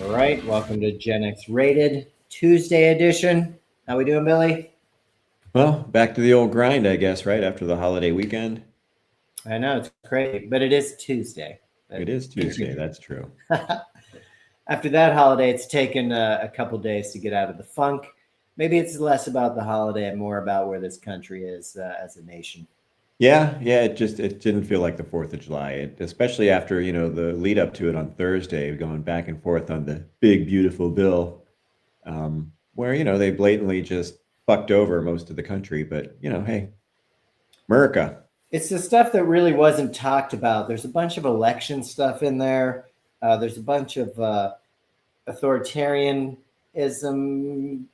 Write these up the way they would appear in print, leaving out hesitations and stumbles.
All right, welcome to Gen X Rated Tuesday edition. How we doing, Billy? Well, back to the old grind, I guess, right after the holiday weekend. I know it's crazy, but it is Tuesday. It is Tuesday, that's true. After that holiday, it's taken a couple days to get out of the funk. Maybe it's less about the holiday and more about where this country is as a nation. Yeah, it didn't feel like the 4th of July, especially after, the lead up to it on Thursday, going back and forth on the big, beautiful bill, where, they blatantly just fucked over most of the country. But, hey, America. It's the stuff that really wasn't talked about. There's a bunch of election stuff in there. There's a bunch of authoritarianism,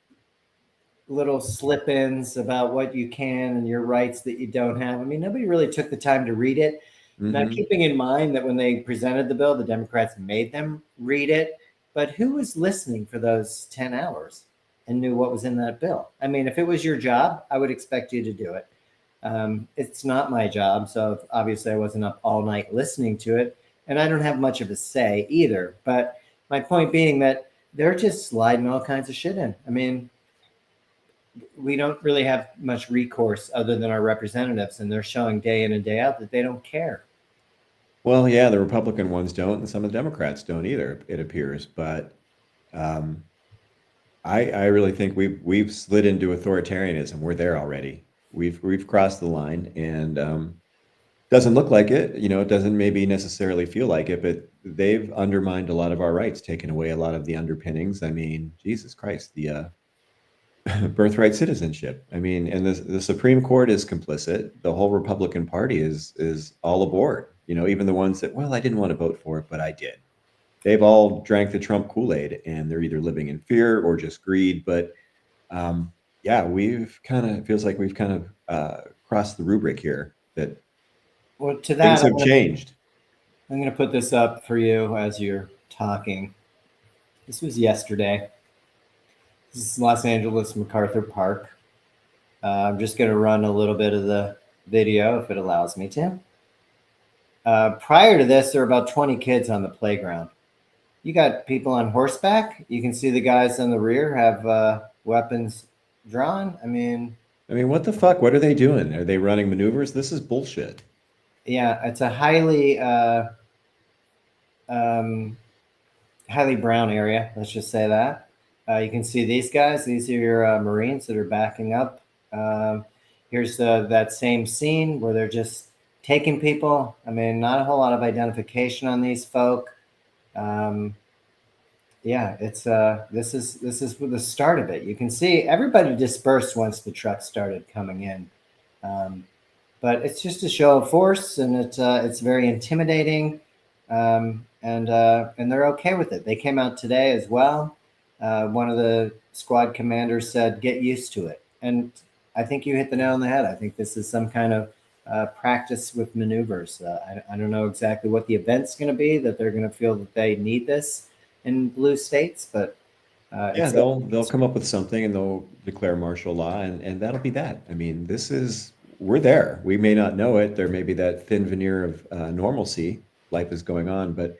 little slip-ins about what you can and your rights that you don't have. I mean, nobody really took the time to read it. Now, keeping in mind that when they presented the bill, the Democrats made them read it. But who was listening for those 10 hours and knew what was in that bill? I mean, if it was your job, I would expect you to do it. It's not my job, so obviously I wasn't up all night listening to it, and I don't have much of a say either. But my point being that they're just sliding all kinds of shit in. I mean, we don't really have much recourse other than our representatives, and they're showing day in and day out that they don't care. Well, yeah, the Republican ones don't, and some of the Democrats don't either, it appears. But um, I really think we've slid into authoritarianism. We're there already. We've crossed the line, and doesn't look like it. It doesn't maybe necessarily feel like it, but they've undermined a lot of our rights, taken away a lot of the underpinnings. I mean, Jesus Christ, the birthright citizenship. I mean, and the Supreme Court is complicit. The whole Republican Party is all aboard. Even the ones that, well, I didn't want to vote for it, but I did. They've all drank the Trump Kool-Aid, and they're either living in fear or just greed. But yeah, it feels like we've kind of crossed the rubric here, that Well, to that, things have changed. I'm going to put this up for you as you're talking. This was yesterday. This is Los Angeles MacArthur Park. I'm just going to run a little bit of the video if it allows me to. Prior to this, there were about 20 kids on the playground. You got people on horseback. You can see the guys in the rear have weapons drawn. I mean, what the fuck? What are they doing? Are they running maneuvers? This is bullshit. Yeah, it's a highly brown area. Let's just say that. You can see these guys. These are your Marines that are backing up. Here's that same scene where they're just taking people. I mean, not a whole lot of identification on these folk. Yeah, it's this is the start of it. You can see everybody dispersed once the truck started coming in. But it's just a show of force, and it's very intimidating, and they're okay with it. They came out today as well. One of the squad commanders said, "Get used to it," and I think you hit the nail on the head. I think this is some kind of practice with maneuvers. I don't know exactly what the event's going to be, that they're going to feel that they need this in blue states, but yeah, they'll come up with something, and they'll declare martial law, and that'll be that. I mean, we're there. We may not know it. There may be that thin veneer of normalcy. Life is going on, but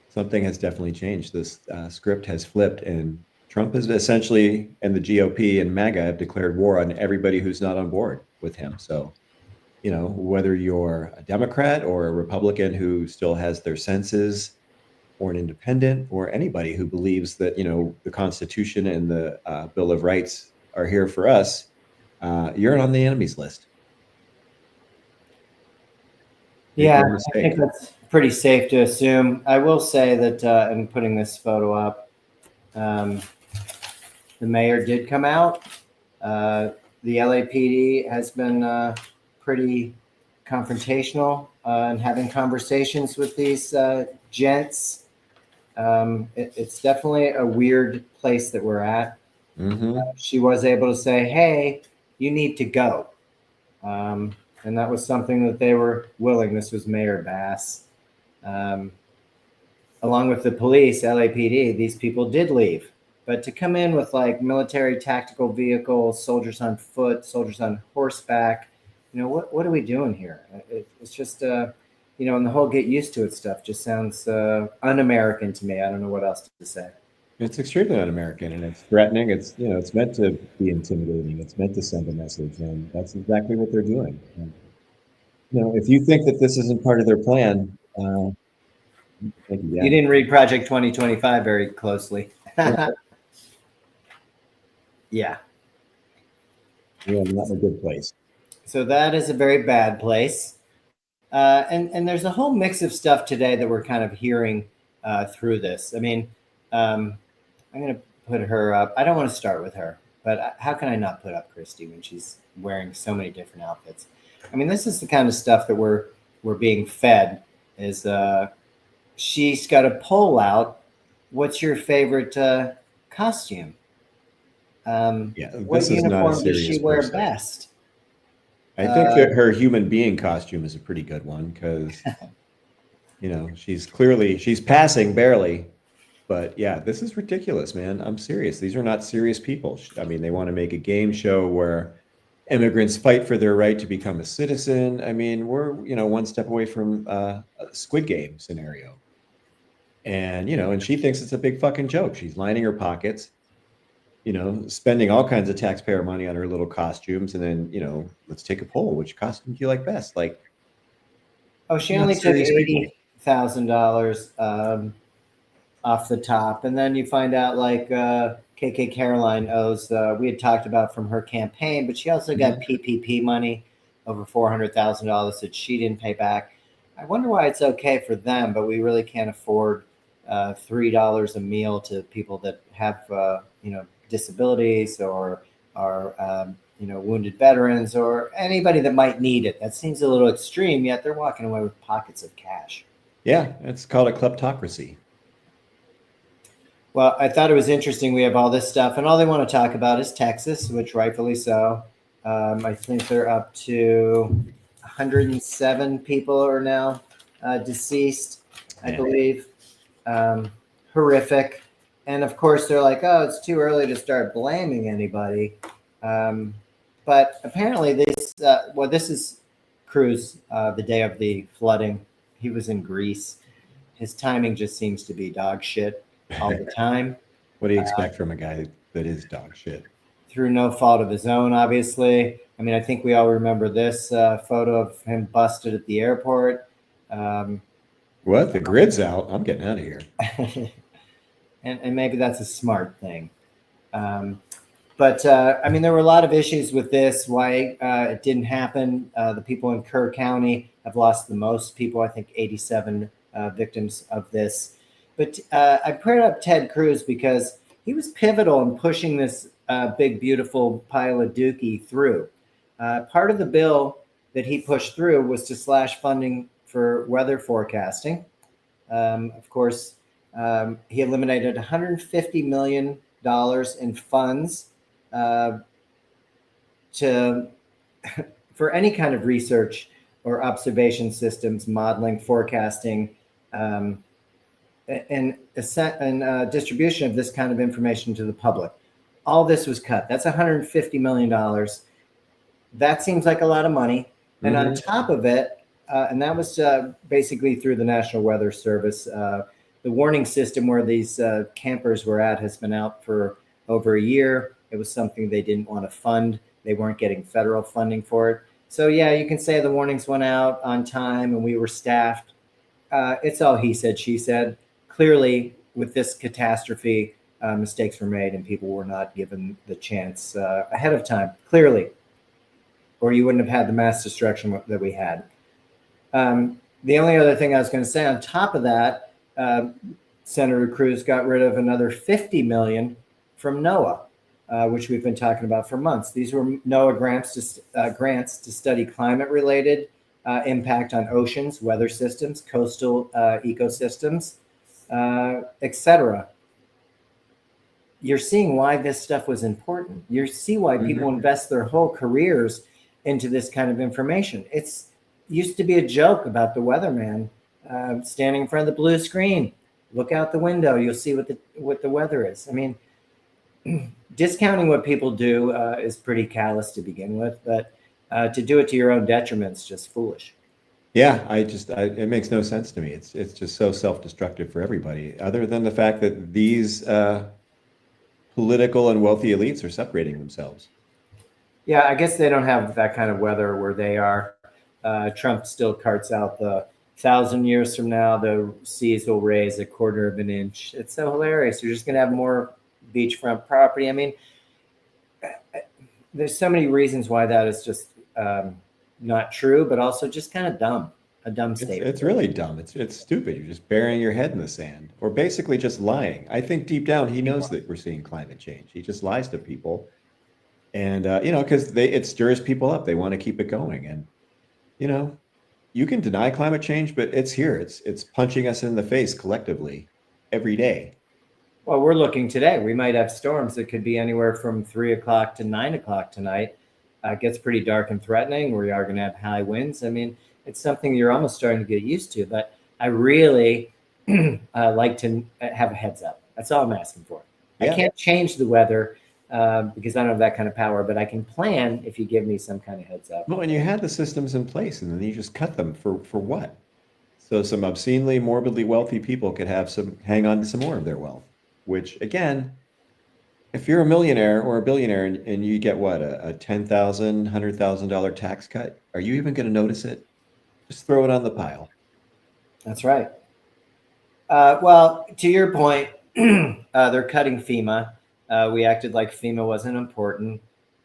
something has definitely changed. This script has flipped, and Trump is essentially, and the GOP and MAGA have declared war on everybody who's not on board with him. So, whether you're a Democrat or a Republican who still has their senses, or an independent, or anybody who believes that, the Constitution and the Bill of Rights are here for us, you're on the enemy's list. Yeah, I think that's pretty safe to assume. I will say that in putting this photo up, the mayor did come out. The LAPD has been pretty confrontational and having conversations with these gents. It's definitely a weird place that we're at. She was able to say, "Hey, you need to go." And that was something that they were willing. This was Mayor Bass. Along with the police, LAPD, these people did leave. But to come in with like military tactical vehicles, soldiers on foot, soldiers on horseback, what are we doing here? It's just, and the whole get used to it stuff just sounds un-American to me. I don't know what else to say. It's extremely un-American, and it's threatening. It's, it's meant to be intimidating. It's meant to send a message, and that's exactly what they're doing. And, if you think that this isn't part of their plan, thank you, You yeah. didn't read Project 2025 very closely. Yeah. Yeah, not in a good place. So that is a very bad place. And there's a whole mix of stuff today that we're kind of hearing through this. I mean, I'm going to put her up. I don't want to start with her, but how can I not put up Christy when she's wearing so many different outfits? I mean, this is the kind of stuff that we're being fed. Is she's got a poll out. What's your favorite costume? Yeah, What this is not a uniform does serious she wear person. best? I think that her human being costume is a pretty good one because, she's passing barely. But yeah, this is ridiculous, man. I'm serious. These are not serious people. I mean, they want to make a game show where immigrants fight for their right to become a citizen. I mean, we're, one step away from a Squid Game scenario. And, and she thinks it's a big fucking joke. She's lining her pockets, spending all kinds of taxpayer money on her little costumes. And then, let's take a poll. Which costume do you like best? Like, Oh, she not only took serious people. $80,000 off the top, and then you find out like KK Caroline owes. We had talked about from her campaign, but she also got PPP money over $400,000 that she didn't pay back. I wonder why it's okay for them, but we really can't afford $3 a meal to people that have disabilities or are wounded veterans or anybody that might need it. That seems a little extreme, yet they're walking away with pockets of cash. Yeah, it's called a kleptocracy. Well, I thought it was interesting. We have all this stuff, and all they want to talk about is Texas, which rightfully so. I think they're up to 107 people are now deceased, I believe. Horrific. And of course, they're like, oh, it's too early to start blaming anybody. But apparently this is Cruz, the day of the flooding. He was in Greece. His timing just seems to be dog shit all the time. What do you expect from a guy that is dog shit? Through no fault of his own, obviously. I mean, I think we all remember this photo of him busted at the airport. What? The grid's out. I'm getting out of here. and maybe that's a smart thing. But I mean, there were a lot of issues with this, why it didn't happen. The people in Kerr County have lost the most people, I think 87 victims of this. But I put up Ted Cruz because he was pivotal in pushing this big, beautiful pile of dookie through. Part of the bill that he pushed through was to slash funding for weather forecasting. Of course, he eliminated $150 million in funds for any kind of research or observation systems, modeling, forecasting, and distribution of this kind of information to the public. All this was cut. That's $150 million. That seems like a lot of money. And on top of it, and that was basically through the National Weather Service, the warning system where these campers were at has been out for over a year. It was something they didn't want to fund. They weren't getting federal funding for it. So yeah, you can say the warnings went out on time and we were staffed. It's all he said, she said. Clearly, with this catastrophe, mistakes were made and people were not given the chance ahead of time, clearly, or you wouldn't have had the mass destruction that we had. The only other thing I was going to say on top of that, Senator Cruz got rid of another $50 million from NOAA, which we've been talking about for months. These were NOAA grants to study climate-related impact on oceans, weather systems, coastal ecosystems, etc. You're seeing why this stuff was important. You see why people invest their whole careers into this kind of information. It's used to be a joke about the weatherman standing in front of the blue screen. Look out the window. You'll see what the weather is. I mean, discounting what people do is pretty callous to begin with, but to do it to your own detriment is just foolish. Yeah, it makes no sense to me. It's just so self-destructive for everybody, other than the fact that these political and wealthy elites are separating themselves. Yeah, I guess they don't have that kind of weather where they are. Trump still carts out the 1,000 years from now, the seas will raise 1/4 of an inch. It's so hilarious. You're just going to have more beachfront property. I mean, there's so many reasons why that is just not true, but also just kind of dumb. A dumb statement. It's really dumb. It's stupid. You're just burying your head in the sand, or basically just lying. I think deep down he knows that we're seeing climate change. He just lies to people, and because it stirs people up. They want to keep it going, and you can deny climate change, but it's here. It's punching us in the face collectively every day. Well, we're looking today. We might have storms that could be anywhere from 3 o'clock to 9 o'clock tonight. It gets pretty dark and threatening. We are going to have high winds. I mean, it's something you're almost starting to get used to, but I really like to have a heads up. That's all I'm asking for. Yeah. I can't change the weather because I don't have that kind of power, but I can plan if you give me some kind of heads up. Well, and you had the systems in place, and then you just cut them for what? So some obscenely, morbidly wealthy people could hang on to some more of their wealth, which again, if you're a millionaire or a billionaire and you get what, a $10,000, $100,000 tax cut, are you even going to notice it? Just throw it on the pile. That's right. Well, to your point, they're cutting FEMA. We acted like FEMA wasn't important.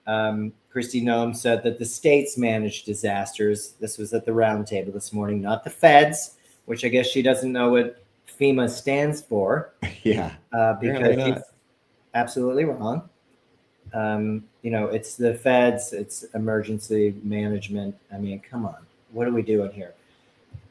Kristi Noem said that the states manage disasters. This was at the roundtable this morning, not the feds, which I guess she doesn't know what FEMA stands for. Yeah. Because she's absolutely wrong. It's the feds, it's emergency management. I mean, come on. What are we doing here?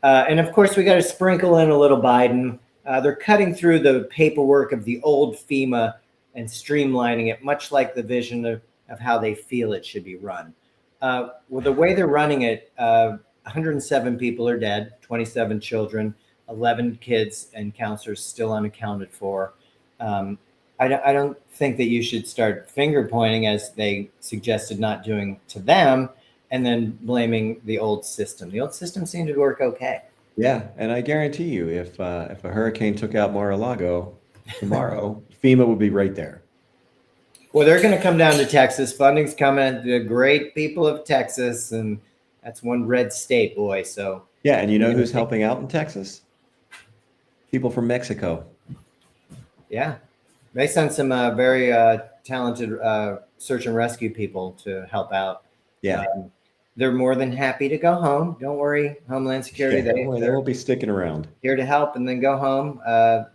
And of course, we got to sprinkle in a little Biden. They're cutting through the paperwork of the old FEMA and streamlining it, much like the vision of how they feel it should be run. Well, the way they're running it, 107 people are dead, 27 children, 11 kids and counselors still unaccounted for. I don't think that you should start finger pointing, as they suggested not doing to them, and then blaming the old system. The old system seemed to work okay. Yeah, and I guarantee you, if a hurricane took out Mar-a-Lago tomorrow, FEMA would be right there. Well, they're going to come down to Texas. Funding's coming to the great people of Texas, and that's one red state, boy. So yeah, and you know who's helping out in Texas? People from Mexico. Yeah, they sent some very talented search and rescue people to help out. Yeah. They're more than happy to go home. Don't worry, Homeland Security. Yeah, they won't be sticking around. Here to help and then go home.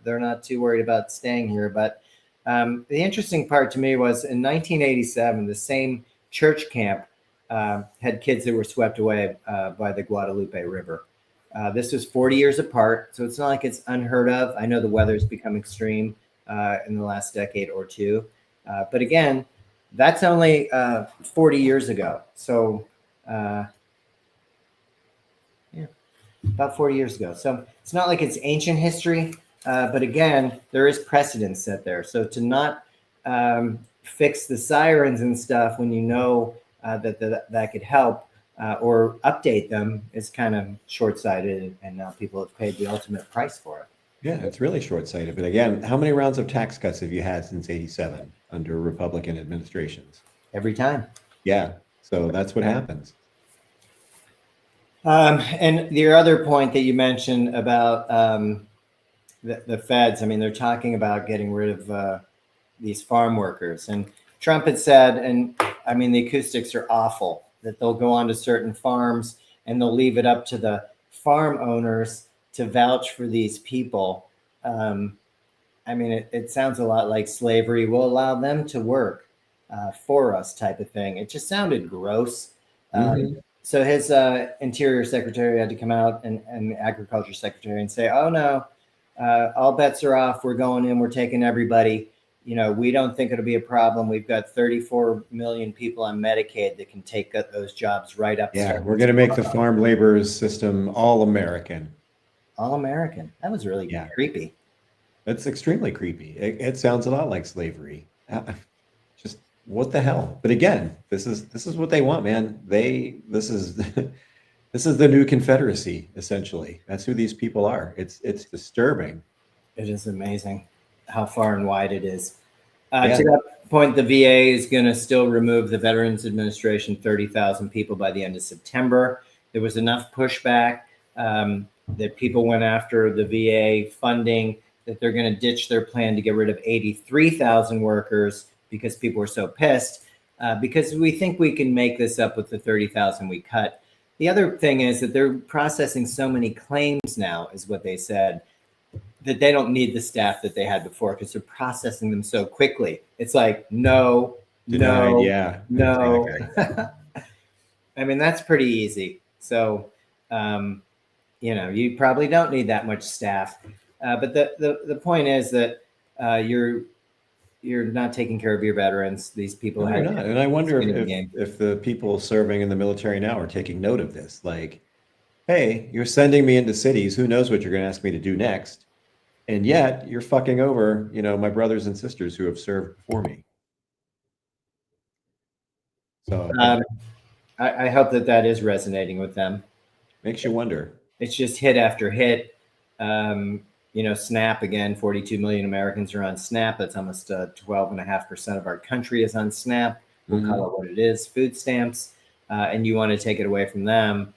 They're not too worried about staying here. But the interesting part to me was in 1987, the same church camp had kids that were swept away by the Guadalupe River. This was 40 years apart, so it's not like it's unheard of. I know the weather's become extreme in the last decade or two. But again, that's only 40 years ago. So about 40 years ago. So it's not like it's ancient history, but again, there is precedent set there. So to not fix the sirens and stuff when you know that could help or update them is kind of short-sighted, and now people have paid the ultimate price for it. Yeah, it's really short-sighted. But again, how many rounds of tax cuts have you had since '87 under Republican administrations? Every time. Yeah, so that's what happens. And the other point that you mentioned about the feds, I mean, they're talking about getting rid of these farm workers. And Trump had said, and I mean, the acoustics are awful, that they'll go on to certain farms and they'll leave it up to the farm owners to vouch for these people. I mean, it sounds a lot like slavery. We'll allow them to work for us type of thing. It just sounded gross. So his Interior Secretary had to come out and the Agriculture Secretary and say, oh, no, all bets are off. We're going in. We're taking everybody. You know, we don't think it'll be a problem. We've got 34 million people on Medicaid that can take those jobs right up. Yeah, we're going to make the farm laborers system all American. All American. That was really creepy. That's extremely creepy. It sounds a lot like slavery. Just what the hell? But again, this is what they want, man. This is the new Confederacy, essentially. That's who these people are. It's disturbing. It is amazing how far and wide it is. To that point, the VA is going to still remove the Veterans Administration 30,000 people by the end of September. There was enough pushback that people went after the VA funding that they're going to ditch their plan to get rid of 83,000 workers because people were so pissed because we think we can make this up with the 30,000 we cut. The other thing is that they're processing so many claims now, is what they said, that they don't need the staff that they had before because they're processing them so quickly. It's like, no, Denied, no, yeah, no. exactly. I mean, that's pretty easy. So, you probably don't need that much staff. But the point is that you're not taking care of your veterans. These people No, had you're not. And I wonder skin in the game. if the people serving in the military now are taking note of this. Like, hey, you're sending me into cities. Who knows what you're going to ask me to do next? And yet you're fucking over, my brothers and sisters who have served before me. So I hope that is resonating with them. Makes you wonder. It's just hit after hit. SNAP again, 42 million Americans are on SNAP. That's almost 12.5% of our country is on SNAP. We'll call it what it is, food stamps. And you want to take it away from them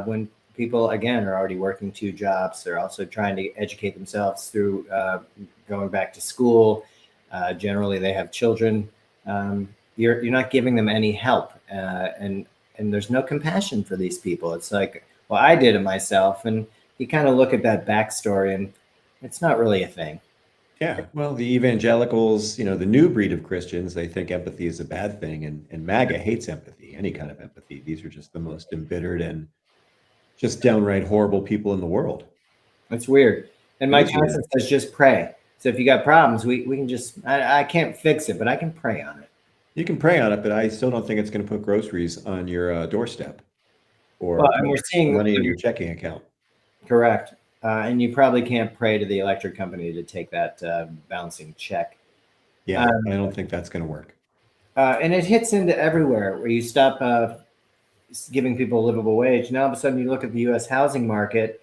when people, again, are already working 2 jobs. They're also trying to educate themselves through going back to school. Generally, they have children. You're not giving them any help. And there's no compassion for these people. It's like, well, I did it myself. And you kind of look at that backstory and it's not really a thing. Yeah. Well, the evangelicals, the new breed of Christians, they think empathy is a bad thing. And MAGA hates empathy, any kind of empathy. These are just the most embittered and just downright horrible people in the world. It's weird. And my conscience says just pray. So if you got problems, we can just, I can't fix it, but I can pray on it. You can pray on it, but I still don't think it's going to put groceries on your doorstep or and we're seeing money in your checking account. Correct. And you probably can't pray to the electric company to take that bouncing check. Yeah, I don't think that's going to work. And it hits into everywhere where you stop giving people a livable wage. Now, all of a sudden, you look at the U.S. housing market,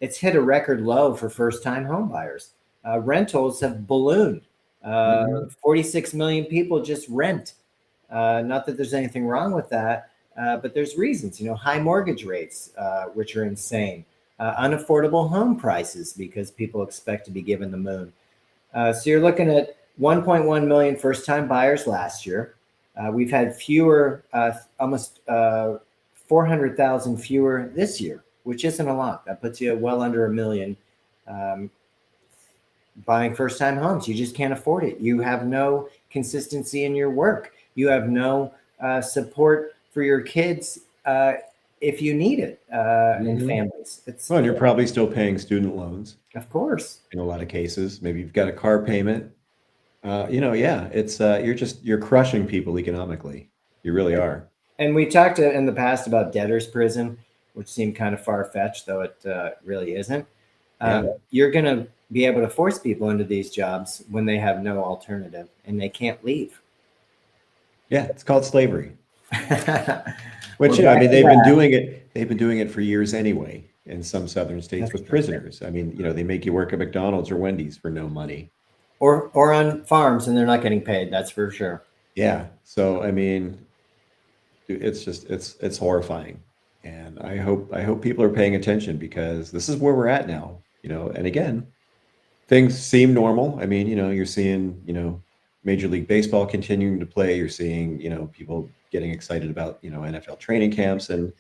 it's hit a record low for first-time home buyers. Rentals have ballooned. 46 million people just rent. Not that there's anything wrong with that, but there's reasons, high mortgage rates, which are insane, unaffordable home prices because people expect to be given the moon. So you're looking at 1.1 million first-time buyers last year. We've had fewer, almost 400,000 fewer this year, which isn't a lot. That puts you well under 1 million buying first-time homes. You just can't afford it. You have no consistency in your work. You have no support for your kids if you need it in families. And you're probably still paying student loans. Of course. In a lot of cases, maybe you've got a car payment. It's you're crushing people economically. You really are. And we talked in the past about debtor's prison, which seemed kind of far-fetched, though it really isn't. You're going to be able to force people into these jobs when they have no alternative and they can't leave. Yeah, it's called slavery. Which they've been doing it. They've been doing it for years anyway in some southern states with prisoners. They make you work at McDonald's or Wendy's for no money, or on farms, and they're not getting paid. That's for sure. Yeah. So it's horrifying, and I hope people are paying attention because this is where we're at now. And again, things seem normal. You're seeing Major League Baseball continuing to play. You're seeing people getting excited about NFL training camps and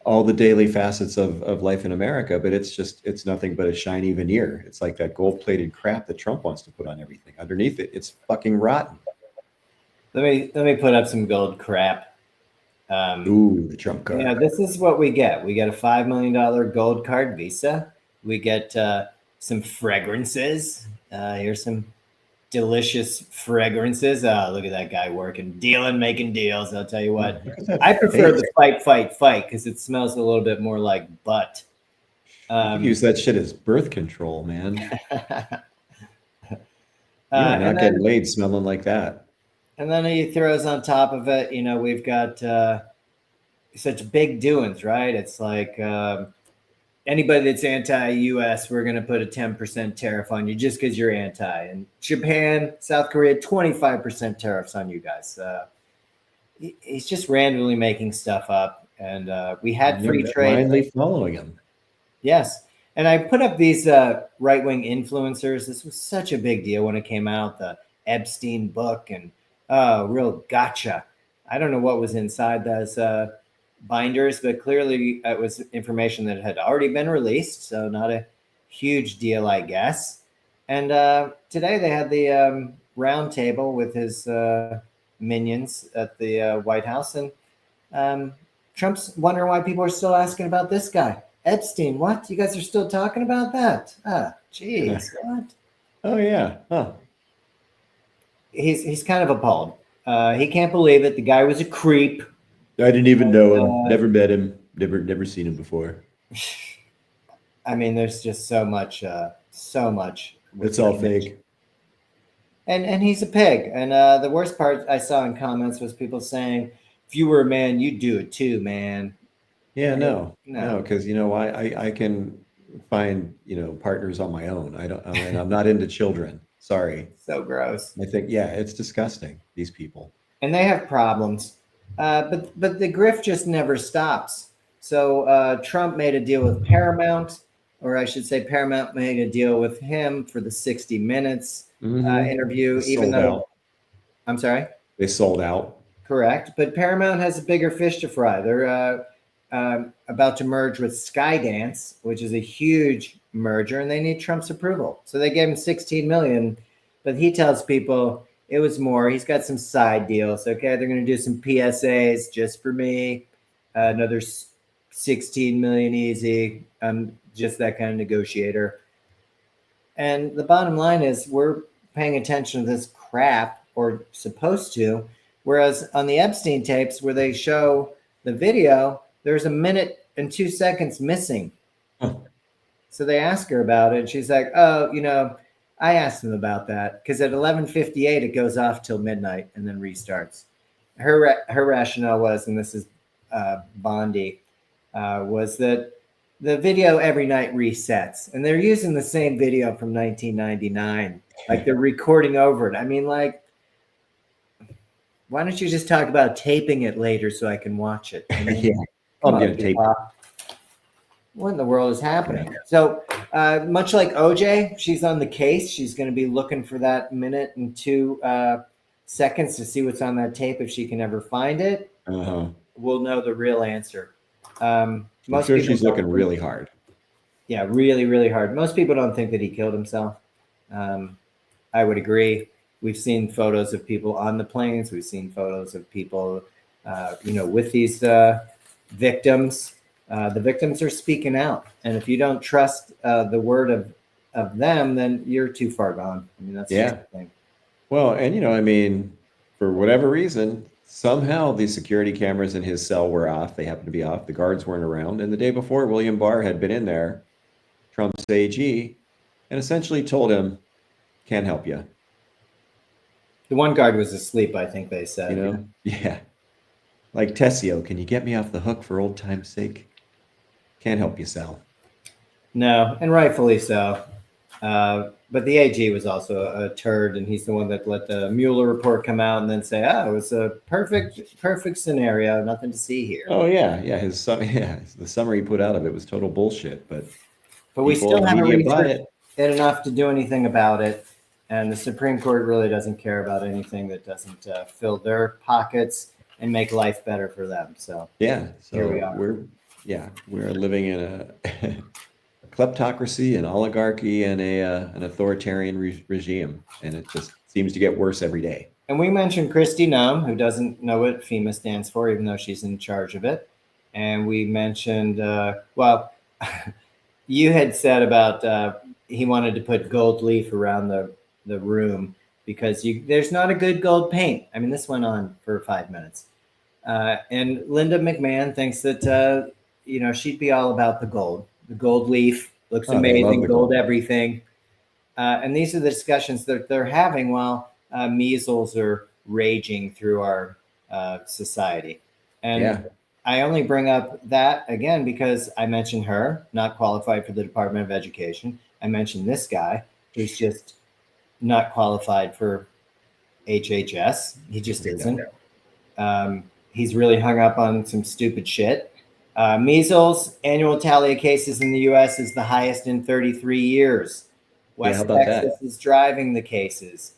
all the daily facets of life in America, but it's nothing but a shiny veneer. It's like that gold-plated crap that Trump wants to put on everything. Underneath it, it's fucking rotten. Let me put up some gold crap. Ooh, the Trump card. Yeah, this is what we get. We get a $5 million gold card Visa. We get some fragrances. Here's some delicious fragrances. Look at that guy working, dealing, making deals. I'll tell you what, I prefer the fight because it smells a little bit more like butt. Use that shit as birth control, man. You're not getting laid smelling like that. And then he throws on top of it, we've got such big doings, right? It's like anybody that's anti-US, we're going to put a 10% tariff on you just because you're anti. And Japan, South Korea, 25% tariffs on you guys. He's just randomly making stuff up. And we had free trade. Blindly following him. Yes. And I put up these right-wing influencers. This was such a big deal when it came out, the Epstein book, and real gotcha. I don't know what was inside those binders, but clearly it was information that had already been released, so not a huge deal, I guess. And today they had the round table with his minions at the White House, and Trump's wondering why people are still asking about this guy. Epstein, what? You guys are still talking about that? Ah, jeez, what? Oh yeah, huh? He's kind of appalled. He can't believe it. The guy was a creep. I didn't even know him. Never met him. Never seen him before. I mean, there's just so much. It's all fake. And he's a pig. And the worst part I saw in comments was people saying, "If you were a man, you'd do it too, man." Yeah, no, because I can find partners on my own. And I'm not into children. Sorry. So gross. I think it's disgusting. These people. And they have problems, but the grift just never stops. So Trump made a deal with Paramount, or I should say, Paramount made a deal with him for the 60 Minutes interview. Even though, I'm sorry, they sold out. Correct, but Paramount has a bigger fish to fry. They're about to merge with Skydance, which is a huge merger, and they need Trump's approval. So they gave him 16 million, but he tells people it was more. He's got some side deals. Okay, they're going to do some PSAs just for me. Another 16 million easy. I'm just that kind of negotiator. And the bottom line is we're paying attention to this crap, or supposed to, whereas on the Epstein tapes where they show the video, there's 1 minute and 2 seconds missing. So they ask her about it, and she's like, "Oh, I asked them about that because at 11:58 it goes off till midnight and then restarts." Her rationale was, and this is Bondi, was that the video every night resets, and they're using the same video from 1999, like they're recording over it. I mean, like, why don't you just talk about taping it later so I can watch it? I mean, I'm gonna tape it. What in the world is happening? So much like OJ, she's on the case. She's going to be looking for that 1 minute and 2 seconds to see what's on that tape. If she can ever find it, we'll know the real answer. I'm sure she's looking really hard. Yeah, really, really hard. Most people don't think that he killed himself. I would agree. We've seen photos of people on the planes. We've seen photos of people, with these victims. The victims are speaking out, and if you don't trust the word of them, then you're too far gone. I mean, that's the thing. Well, and for whatever reason, somehow the security cameras in his cell were off. They happened to be off. The guards weren't around, and the day before, William Barr had been in there, Trump's AG, and essentially told him, "Can't help you." The one guard was asleep, I think they said. Yeah. Like Tessio, can you get me off the hook for old time's sake? Can't help you, Sal. No, and rightfully so. But the AG was also a turd, and he's the one that let the Mueller report come out and then say, "Oh, it was a perfect scenario. Nothing to see here." Oh yeah. The summary he put out of it was total bullshit. But we still haven't researched it enough to do anything about it. And the Supreme Court really doesn't care about anything that doesn't fill their pockets and make life better for them. So here we are. We're living in a kleptocracy, an oligarchy, and an authoritarian regime, and it just seems to get worse every day. And we mentioned Kristi Noem, who doesn't know what FEMA stands for, even though she's in charge of it. And we mentioned, you had said about he wanted to put gold leaf around the room because there's not a good gold paint. I mean, this went on for 5 minutes. And Linda McMahon thinks that, she'd be all about the gold. The gold leaf looks amazing, gold everything. And these are the discussions that they're having while measles are raging through our society. And I only bring up that again because I mentioned her, not qualified for the Department of Education. I mentioned this guy who's just not qualified for HHS. He just isn't. He's really hung up on some stupid shit. Measles annual tally of cases in the U.S. is the highest in 33 years. West Texas is driving the cases.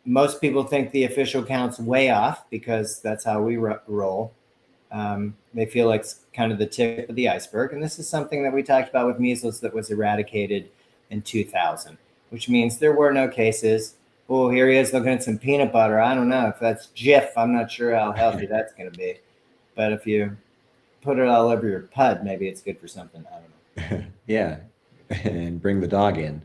Most people think the official count's way off because that's how we roll. They feel like it's kind of the tip of the iceberg. And this is something that we talked about with measles that was eradicated in 2000, which means there were no cases. Oh, here he is looking at some peanut butter. I don't know if that's Jif. I'm not sure how healthy that's going to be. But if you put it all over your pud, maybe it's good for something. I don't know. Yeah. And bring the dog in.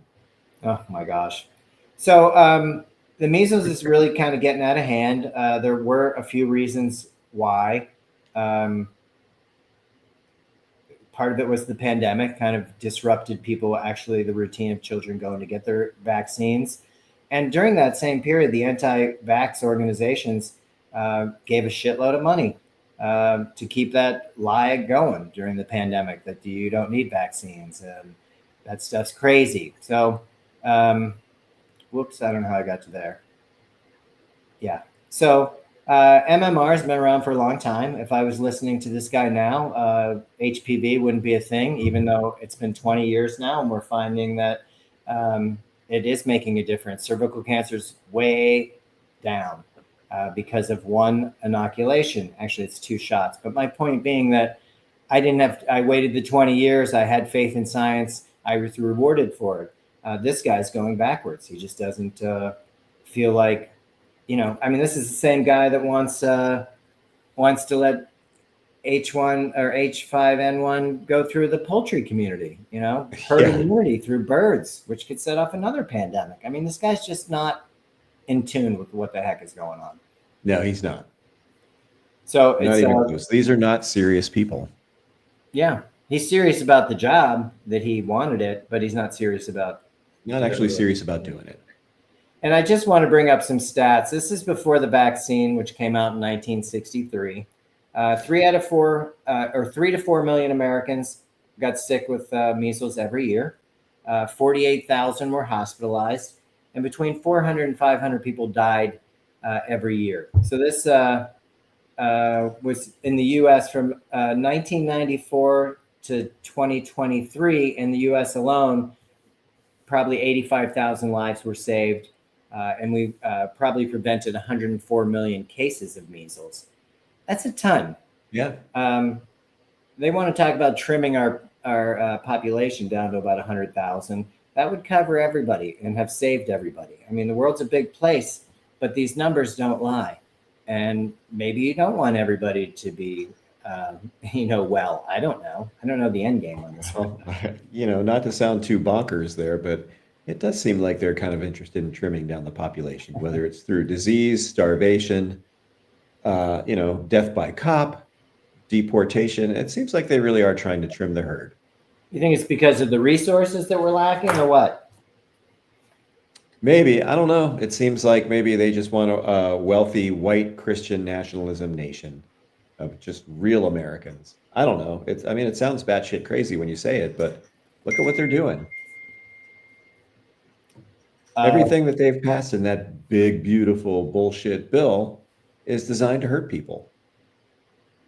Oh, my gosh. So the measles is really kind of getting out of hand. There were a few reasons why. Part of it was the pandemic kind of disrupted people, actually the routine of children going to get their vaccines. And during that same period, the anti-vax organizations gave a shitload of money to keep that lie going during the pandemic that you don't need vaccines. That stuff's crazy. So, whoops, I don't know how I got to there. Yeah. So MMR has been around for a long time. If I was listening to this guy now, HPV wouldn't be a thing, even though it's been 20 years now, and we're finding that it is making a difference. Cervical cancer is way down because of one inoculation. Actually, it's 2 shots. But my point being that I waited the 20 years. I had faith in science. I was rewarded for it. This guy's going backwards. He just doesn't feel like, I mean, this is the same guy that wants to let H1 or H5N1 go through the poultry community, herd immunity through birds, which could set off another pandemic. I mean, this guy's just not in tune with what the heck is going on. No, he's not. So not even close. These are not serious people. Yeah, he's serious about the job that he wanted it, but he's not serious about. Not actually serious about doing it. And I just want to bring up some stats. This is before the vaccine, which came out in 1963. 3 to 4 million Americans got sick with measles every year. 48,000 were hospitalized, and between 400 and 500 people died every year. So this was in the U.S. from 1994 to 2023. In the U.S. alone, probably 85,000 lives were saved. And we probably prevented 104 million cases of measles. That's a ton. Yeah. They want to talk about trimming our population down to about 100,000. That would cover everybody and have saved everybody. I mean, the world's a big place, but these numbers don't lie. And maybe you don't want everybody to be, well. I don't know. I don't know the end game on this one. Not to sound too bonkers there, but it does seem like they're kind of interested in trimming down the population, whether it's through disease, starvation, death by cop, deportation. It seems like they really are trying to trim the herd. You think it's because of the resources that we're lacking, or what? Maybe. I don't know. It seems like maybe they just want a wealthy white Christian nationalism nation of just real Americans. I don't know. It sounds batshit crazy when you say it, but look at what they're doing. Everything that they've passed in that big, beautiful bullshit bill is designed to hurt people.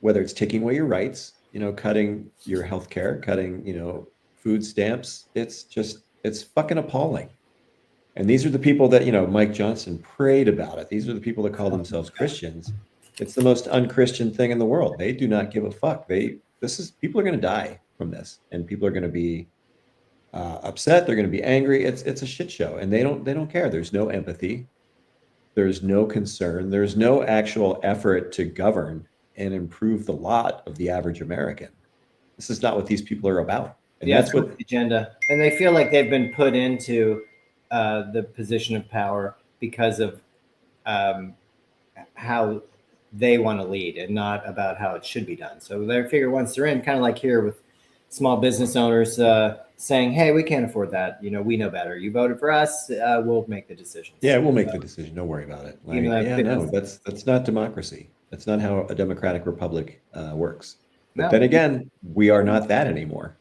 Whether it's taking away your rights, cutting your health care, cutting, food stamps. It's fucking appalling. And these are the people that, Mike Johnson prayed about it. These are the people that call themselves Christians. It's the most unchristian thing in the world. They do not give a fuck. People are going to die from this, and people are going to be upset. They're going to be angry. It's a shit show, and they don't care. There's no empathy. There's no concern. There's no actual effort to govern and improve the lot of the average American. This is not what these people are about. And that's what the agenda. And they feel like they've been put into the position of power because of how they want to lead, and not about how it should be done. So they figure once they're in, kind of like here with small business owners saying, hey, we can't afford that. We know better. You voted for us. We'll make the decisions. Yeah, we'll make the decision. Don't worry about it. No, that's not democracy. That's not how a democratic republic works. But No. then again, we are not that anymore.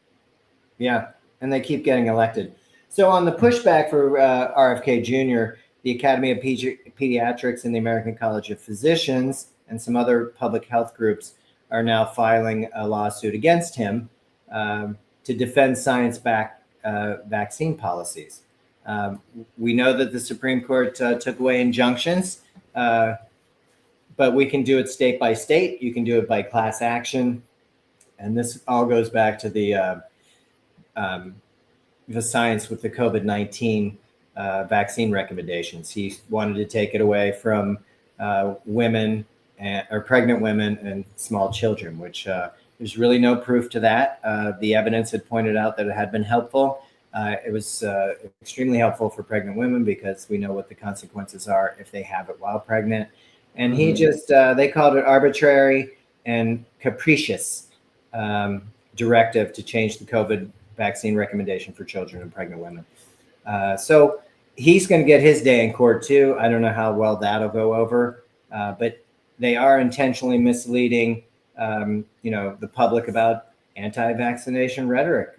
Yeah, and they keep getting elected. So on the pushback for RFK Jr., the Academy of Pediatrics and the American College of Physicians and some other public health groups are now filing a lawsuit against him to defend science-backed vaccine policies. We know that the Supreme Court took away injunctions, but we can do it state by state. You can do it by class action. And this all goes back to the science with the COVID-19 vaccine recommendations. He wanted to take it away from women or pregnant women and small children, which there's really no proof to that. The evidence had pointed out that it had been helpful. It was extremely helpful for pregnant women because we know what the consequences are if they have it while pregnant. And he just, they called it arbitrary and capricious directive to change the COVID vaccine recommendation for children and pregnant women. So he's going to get his day in court too. I don't know how well that'll go over, but they are intentionally misleading, the public about anti-vaccination rhetoric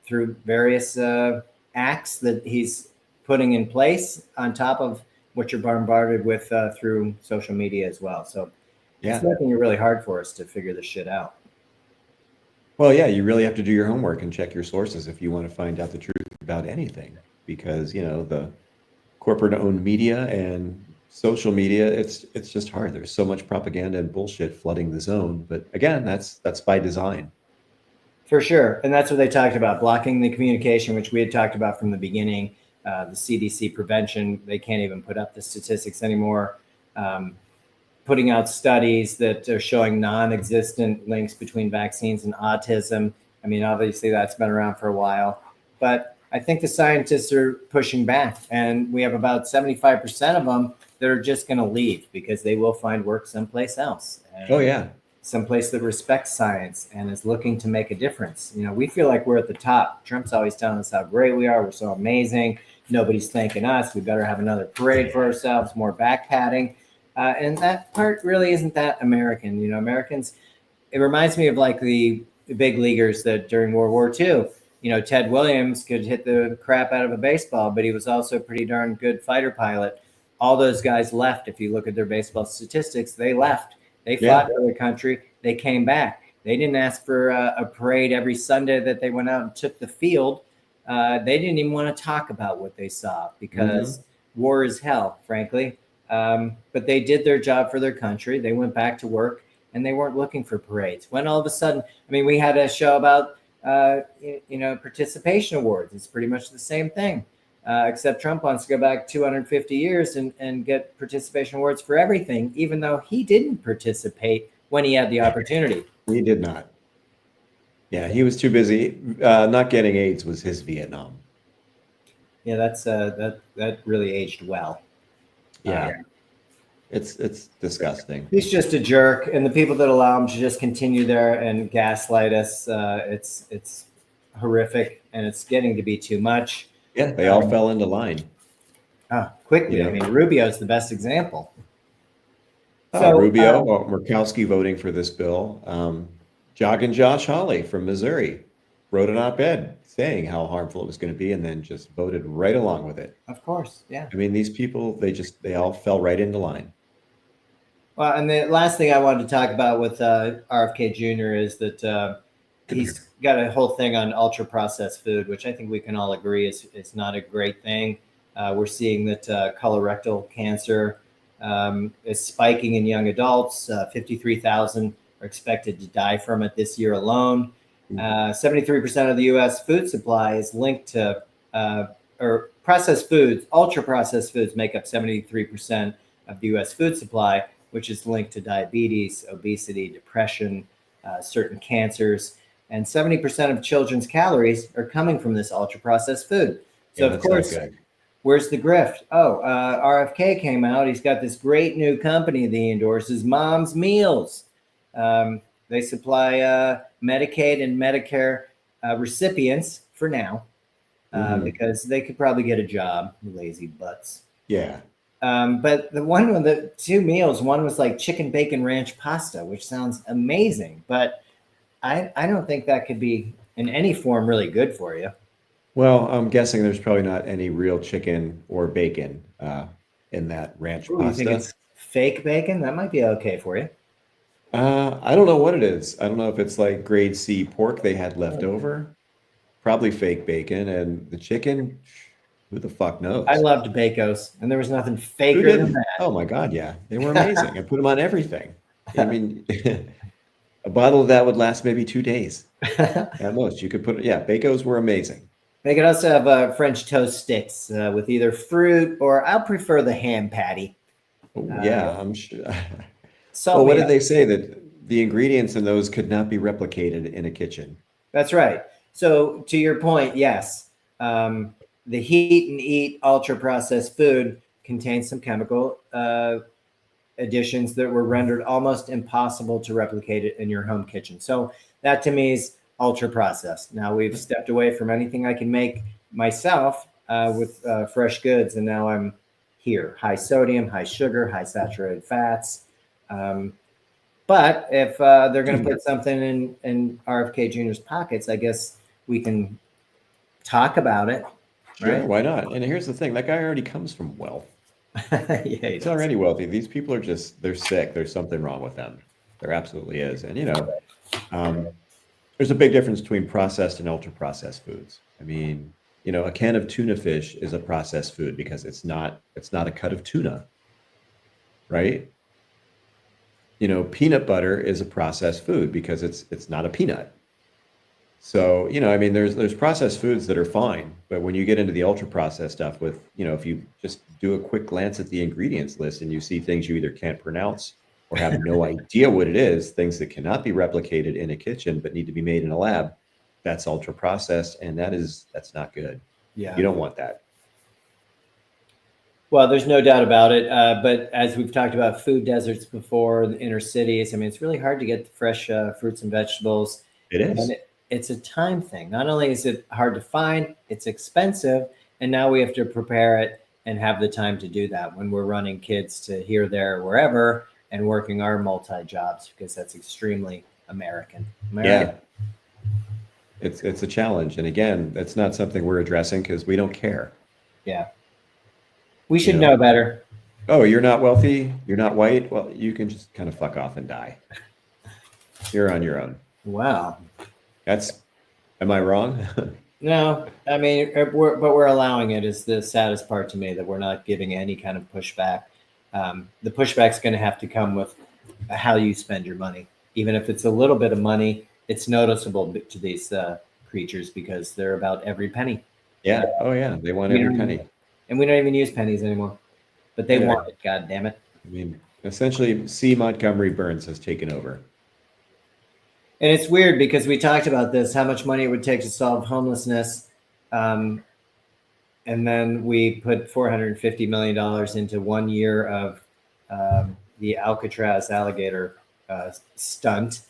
through various acts that he's putting in place on top of what you're bombarded with through social media as well. So it's making it really hard for us to figure this shit out. Well, yeah, you really have to do your homework and check your sources if you want to find out the truth about anything, because the corporate-owned media and social media, it's just hard. There's so much propaganda and bullshit flooding the zone. But again, that's by design. For sure, and that's what they talked about: blocking the communication, which we had talked about from the beginning. The CDC prevention, they can't even put up the statistics anymore. Putting out studies that are showing non-existent links between vaccines and autism. I mean, obviously that's been around for a while, but I think the scientists are pushing back, and we have about 75% of them that are just going to leave because they will find work someplace else. And someplace that respects science and is looking to make a difference. We feel like we're at the top. Trump's always telling us how great we are. We're so amazing. Nobody's thanking us. We better have another parade for ourselves, more back patting. And that part really isn't that American. Americans, it reminds me of like the big leaguers that during World War II, Ted Williams could hit the crap out of a baseball, but he was also a pretty darn good fighter pilot. All those guys left. If you look at their baseball statistics, they left. They fought for their country. They came back. They didn't ask for a parade every Sunday that they went out and took the field. They didn't even want to talk about what they saw because war is hell, frankly. But they did their job for their country. They went back to work, and they weren't looking for parades. When all of a sudden, we had a show about, participation awards. It's pretty much the same thing, except Trump wants to go back 250 years and get participation awards for everything, even though he didn't participate when he had the opportunity. He did not. Yeah, he was too busy. Not getting AIDS was his Vietnam. Yeah, that really aged well. Yeah. It's disgusting. He's just a jerk, and the people that allow him to just continue there and gaslight us, it's horrific, and it's getting to be too much. Yeah, they all fell into line. Quickly. Rubio's the best example. Rubio, Murkowski voting for this bill. Jogging Josh Hawley from Missouri wrote an op-ed saying how harmful it was going to be, and then just voted right along with it. Of course, yeah. These people, they all fell right into line. Well, and the last thing I wanted to talk about with RFK Jr. is that he's got a whole thing on ultra-processed food, which I think we can all agree is not a great thing. We're seeing that colorectal cancer is spiking in young adults. 53,000 are expected to die from it this year alone. 73% of the U.S. food supply is linked to, or processed foods, ultra-processed foods make up 73% of the U.S. food supply, which is linked to diabetes, obesity, depression, certain cancers. And 70% of children's calories are coming from this ultra-processed food. So, of course, where's the grift? RFK came out. He's got this great new company that he endorses, Mom's Meals. They supply Medicaid and Medicare recipients for now because they could probably get a job, lazy butts. Yeah. But the 2 meals, one was like chicken bacon ranch pasta, which sounds amazing, but I don't think that could be in any form really good for you. Well, I'm guessing there's probably not any real chicken or bacon in that ranch Ooh, you think pasta. it's fake bacon? That might be okay for you. I don't know what it is. I don't know if it's like grade C pork they had left over, probably fake bacon, and the chicken, who the fuck I knows? loved Bacos, and there was nothing Who faker than didn't? Oh my God, yeah, they were amazing. I put them on everything. I mean, a bottle of that would last maybe 2 days that. at most. You could put, yeah, Bacos were amazing. They could also have French toast sticks with either fruit or I'll prefer the ham patty. Oh, Uh, yeah, I'm sure. Salt Well, what me did up. they say that the ingredients in those could not be replicated in a kitchen? That's right. So to your point, yes, the heat and eat ultra processed food contains some chemical additions that were rendered almost impossible to replicate it in your home kitchen. So that to me is ultra processed. Now we've stepped away from anything I can make myself with fresh goods, and now I'm here. High sodium, high sugar, high saturated fats. Um, but if they're going to put something in RFK Jr.'s pockets, I guess we can talk about it, Sure, right? why not? And here's the thing, that guy already comes from wealth. Yeah, he He's does. already wealthy. These people are just, they're sick. There's something wrong with them. There absolutely is. And, um, there's a big difference between processed and ultra processed foods. I mean, a can of tuna fish is a processed food because it's not a cut of tuna, right? Peanut butter is a processed food because it's not a peanut. So, I mean, there's processed foods that are fine, but when you get into the ultra processed stuff with, if you just do a quick glance at the ingredients list and you see things you either can't pronounce or have no idea what it is, things that cannot be replicated in a kitchen but need to be made in a lab, that's ultra processed, and that's not good. Yeah. You don't want that. Well, there's no doubt about it. But as we've talked about food deserts before, the inner cities, I mean, it's really hard to get fresh fruits and vegetables. It And is. it's a time thing. Not only is it hard to find, it's expensive. And now we have to prepare it and have the time to do that when we're running kids to here, there, wherever, and working our multi jobs because that's extremely American. Am I right? Yeah. It's a challenge. And again, that's not something we're addressing because we don't care. Yeah. We You should know, know better. oh, you're not wealthy, you're not white. Well, you can just kind of fuck off and die. You're on your own. Wow. Am I wrong? No, I mean, we're allowing it is the saddest part to me that we're not giving any kind of pushback. The pushback's going to have to come with how you spend your money. Even if it's a little bit of money, it's noticeable to these creatures because they're about every penny. Yeah. Oh, yeah. They want We every don't even, penny. and we don't even use pennies anymore, but I they know. want it. God damn it. I mean, essentially, C. Montgomery Burns has taken over. And it's weird because we talked about this, how much money it would take to solve homelessness. Um, and then we put $450 million into 1 year of the Alcatraz alligator stunt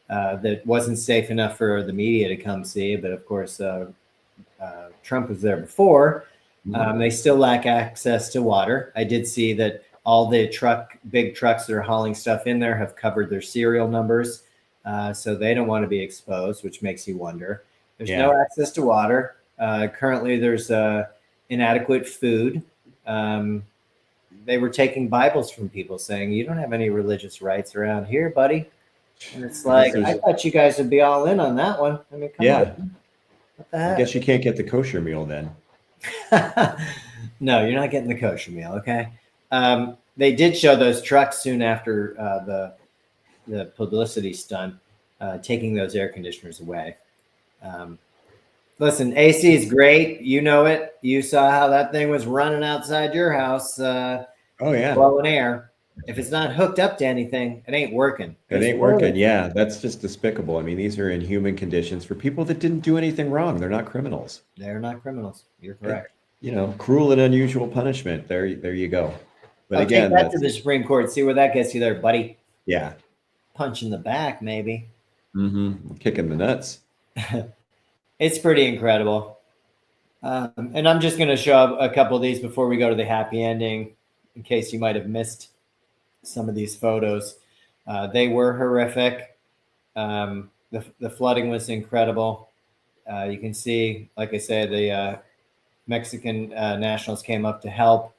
that wasn't safe enough for the media to come see. But of course, Trump was there before. They still lack access to water. I did see that all the big trucks that are hauling stuff in there have covered their serial numbers. So they don't want to be exposed, which makes you wonder. There's no access to water. Currently, there's inadequate food. They were taking Bibles from people saying, you don't have any religious rights around here, buddy. And it's like, I thought you guys would be all in on that one. I mean, come on. What the heck? I guess you can't get the kosher meal then. No, you're not getting the kosher meal. Okay. They did show those trucks soon after the publicity stunt, taking those air conditioners away. Listen, AC is great. You know it. You saw how that thing was running outside your house. Oh, yeah. Blowing air. If it's not hooked up to anything, it ain't working. It ain't working. Yeah, that's just despicable. I mean, these are inhuman conditions for people that didn't do anything wrong. They're not criminals. They're not criminals. You're correct. Cruel and unusual punishment. There you go. But I'll again, take that to the Supreme Court. See where that gets you there, buddy. Yeah. Punch in the back, maybe. Kicking the nuts. It's pretty incredible. And I'm just going to show up a couple of these before we go to the happy ending. in case you might have missed some of these photos. They were horrific. The flooding was incredible. You can see, like I said, the Mexican nationals came up to help.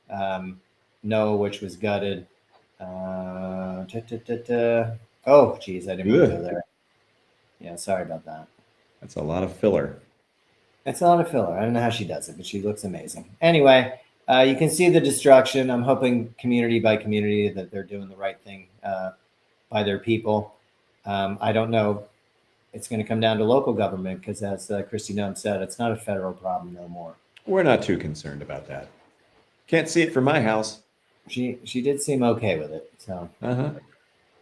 NOAA, which was gutted. Oh, geez, I didn't want to go there. Yeah, sorry about that. That's a lot of filler. It's a lot of filler. I don't know how she does it, but she looks amazing. Anyway, you can see the destruction. I'm hoping community by community that they're doing the right thing by their people. I don't know. It's going to come down to local government because, as Christy Nunn said, it's not a federal problem no more. We're not too concerned about that. Can't see it from my house. She did seem okay with it. So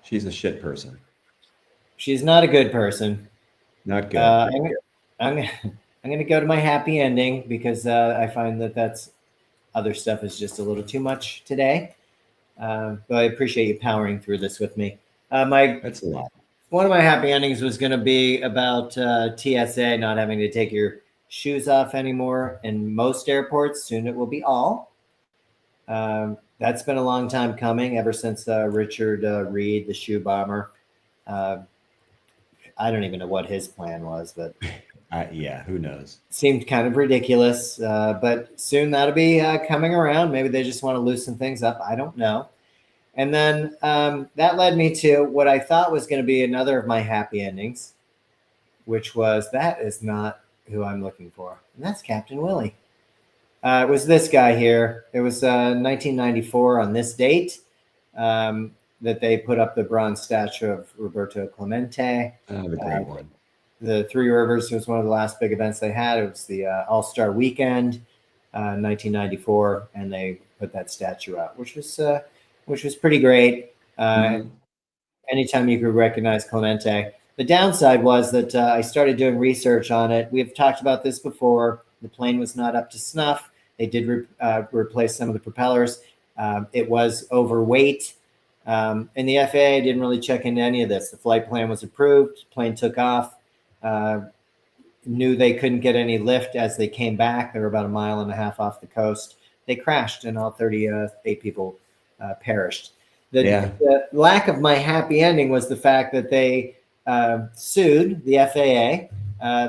she's a shit person. She's not a good person. Not good. I'm going to go to my happy ending because I find that that's other stuff is just a little too much today. But I appreciate you powering through this with me. That's a lot. One of my happy endings was going to be about TSA not having to take your shoes off anymore in most airports. Soon it will be all. That's been a long time coming, ever since Richard Reed, the shoe bomber. I don't even know what his plan was, but yeah, who knows? Seemed kind of ridiculous. But soon that'll be coming around. Maybe they just want to loosen things up. I don't know. And then that led me to what I thought was going to be another of my happy endings, which was that is not who I'm looking for. And that's Captain Willie. It was this guy here. It was 1994 on this date that they put up the bronze statue of Roberto Clemente. Oh, the great one. The Three Rivers was one of the last big events they had. It was the All-Star Weekend, 1994, and they put that statue up, which was pretty great. Anytime you could recognize Clemente. The downside was that I started doing research on it. We've talked about this before. The plane was not up to snuff. They did replace some of the propellers. It was overweight. And the FAA didn't really check into any of this. The flight plan was approved. Plane took off. Knew they couldn't get any lift as they came back. They were about 1.5 miles off the coast. They crashed, and all 38 people perished. The lack of my happy ending was the fact that they sued the FAA.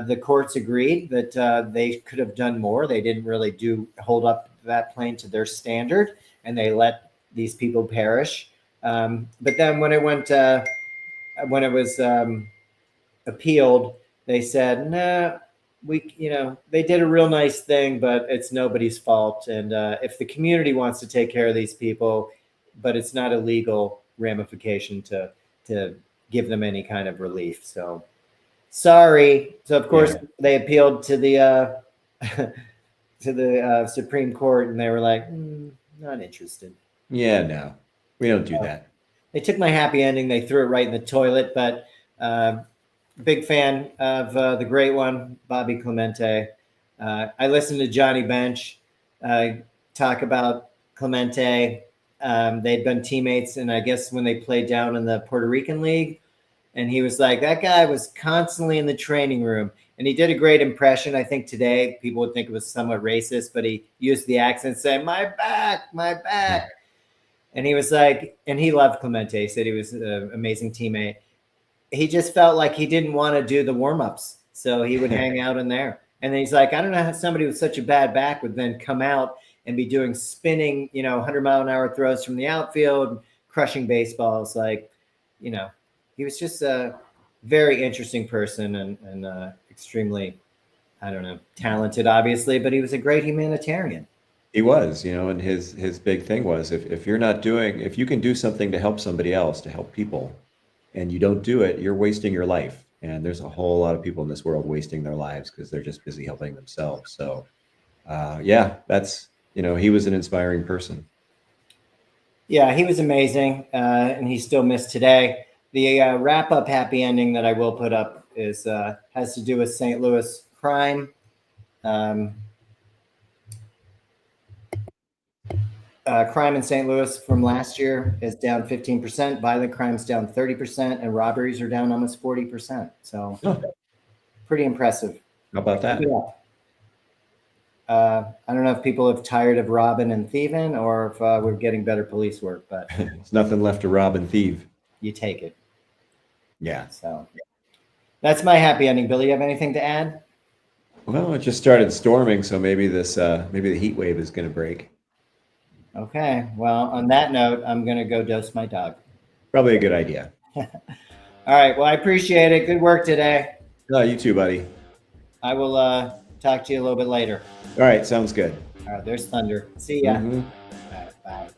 The courts agreed that they could have done more. They didn't really hold up that plane to their standard, and they let these people perish. But then when it was appealed, they said, "Nah, they did a real nice thing, but it's nobody's fault. And if the community wants to take care of these people, but it's not a legal ramification to give them any kind of relief. So sorry." So of course they appealed to the Supreme Court, and they were like, not interested. Yeah, no, we don't do that. They took my happy ending. They threw it right in the toilet, but big fan of the great one, Bobby Clemente. I listened to Johnny Bench talk about Clemente. They'd been teammates, and I guess when they played down in the Puerto Rican League, and he was like, that guy was constantly in the training room. And he did a great impression. I think today people would think it was somewhat racist, but he used the accent saying, my back, my back. And he was like, and he loved Clemente. He said he was an amazing teammate. He just felt like he didn't want to do the warm-ups. So he would hang out in there. And then he's like, I don't know how somebody with such a bad back would then come out and be doing spinning, 100-mile-an-hour throws from the outfield, crushing baseballs. Like, he was just a very interesting person and extremely, talented, obviously, but he was a great humanitarian. He was, and his big thing was if you can do something to help somebody else, to help people, and you don't do it, you're wasting your life. And there's a whole lot of people in this world wasting their lives because they're just busy helping themselves. So, that's, he was an inspiring person. Yeah, he was amazing, and he's still missed today. The wrap-up happy ending that I will put up has to do with St. Louis crime. Crime in St. Louis from last year is down 15%. Violent crime's down 30%, and robberies are down almost 40%. So pretty impressive. How about that? I don't know if people are tired of robbing and thieving, or if we're getting better police work, but There's nothing left to rob and thieve. you take it. Yeah. So that's my happy ending. Billy, you have anything to add? Well, it just started storming, so maybe maybe the heat wave is going to break. Okay. Well, on that note, I'm going to go dose my dog. Probably a good idea. All right. Well, I appreciate it. Good work today. Oh, you too, buddy. I will talk to you a little bit later. All right, sounds good. All right. There's Thunder. See ya. Mhm. All right, bye.